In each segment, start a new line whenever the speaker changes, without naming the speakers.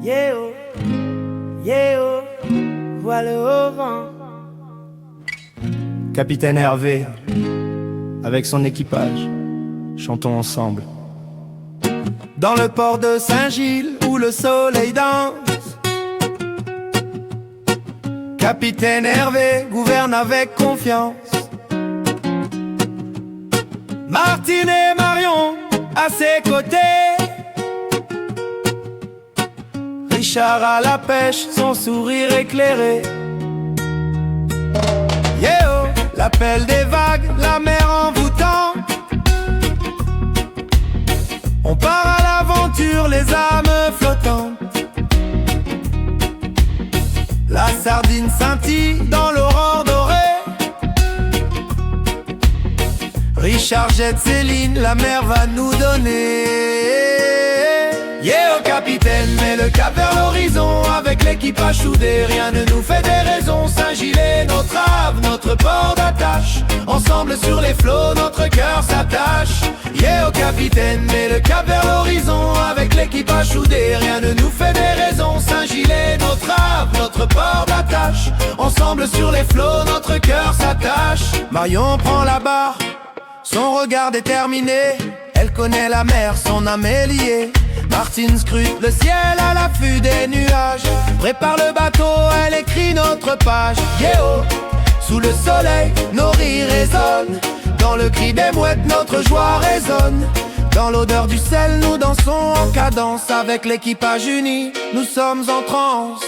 Yéo, yéo, voile au vent.
Capitaine Hervé, avec son équipage, chantons ensemble. Dans le port de Saint-Gilles, où le soleil danse, Capitaine Hervé gouverne avec confiance. Martine et Marion à ses côtés, Richard à la pêche, son sourire éclairé. Yéo, l'appel des vagues, la mer envoûtante. On part à l'aventure, les âmes flottantes. La sardine scintille dans l'aurore dorée. Richard jette ses lignes, la mer va nous donner. Yeah, au capitaine, met le cap vers l'horizon. Avec l'équipage soudé, rien ne nous fait des raisons. Saint-Gilles est notre havre, notre port d'attache. Ensemble sur les flots, notre cœur s'attache. Yeah, au capitaine, met le cap vers l'horizon. Avec l'équipage soudé, rien ne nous fait des raisons. Saint-Gilles est notre havre, notre port d'attache. Ensemble sur les flots, notre cœur s'attache. Marion prend la barre, son regard déterminé. Elle connaît la mer, son âme est liée. Martine scrute le ciel à l'affût des nuages. Prépare le bateau, elle écrit notre page. Yéo, sous le soleil, nos rires résonnent. Dans le cri des mouettes, notre joie résonne. Dans l'odeur du sel, nous dansons en cadence. Avec l'équipage uni, nous sommes en transe.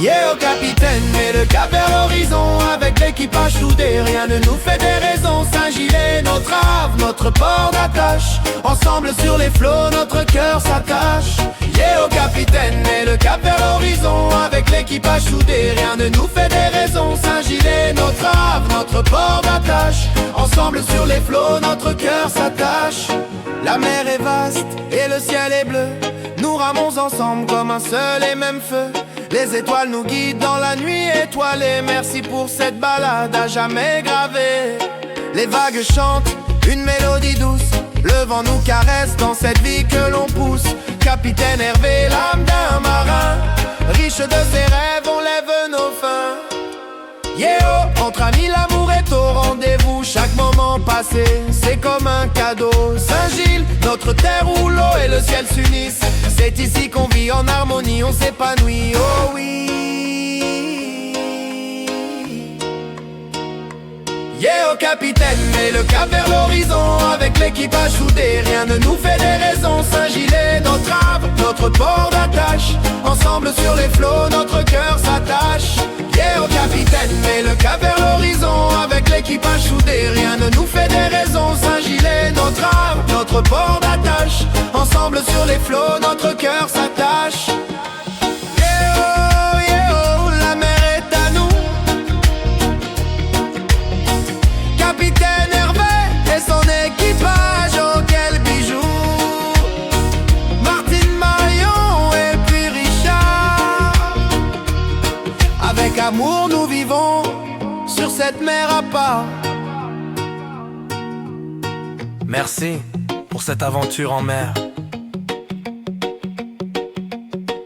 Yeah, au capitaine, met le cap vers l'horizon. Avec l'équipage soudé, rien ne nous fait des raisons. Saint-Gilles est notre havre, notre port d'attache. Ensemble sur les flots, notre cœur s'attache. Yeah, au capitaine, met le cap vers l'horizon. Avec l'équipage soudé, rien ne nous fait des raisons. Saint-Gilles est notre havre, notre port d'attache. Ensemble sur les flots, notre cœur s'attache. La mer est vaste et le ciel est bleu. Nous ramons ensemble comme un seul et même feu. Les étoiles nous guident dans la nuit étoilée. Merci pour cette balade à jamais gravée. Les vagues chantent une mélodie douce. Le vent nous caresse dans cette vie que l'on pousse. Capitaine Hervé, l'âme d'un marin. Riche de ses rêves, on lève nos fins. Yeah, oh, entre amis l'amour est au rendez-vous. Chaque moment passé, c'est comme un cadeau. Saint-Gilles, notre terre où l'eau et le ciel s'unissent. C'est ici qu'on vit en harmonie, on s'épanouit, oh oui. Yeah, au capitaine, met le cap vers l'horizon. Avec l'équipage soudé, rien ne nous fait des raisons. Saint-Gilles est notre havre, notre port d'attache. Ensemble sur les flots, notre cœur s'attache. Yeah, au capitaine, met le cap vers l'horizon. Avec l'équipage soudé, rien ne nous fait des raisons. Saint-Gilles est notre havre, notre port d'attache. Ensemble sur les flots, notre cœur s'attache. Yeah, oh, la mer est à nous. Capitaine Hervé et son équipage, oh quel bijou. Martine, Marion et puis Richard. Avec amour nous vivons sur cette mer à part. Merci pour cette aventure en mer.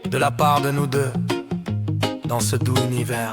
De la part de nous deux, dans ce doux univers.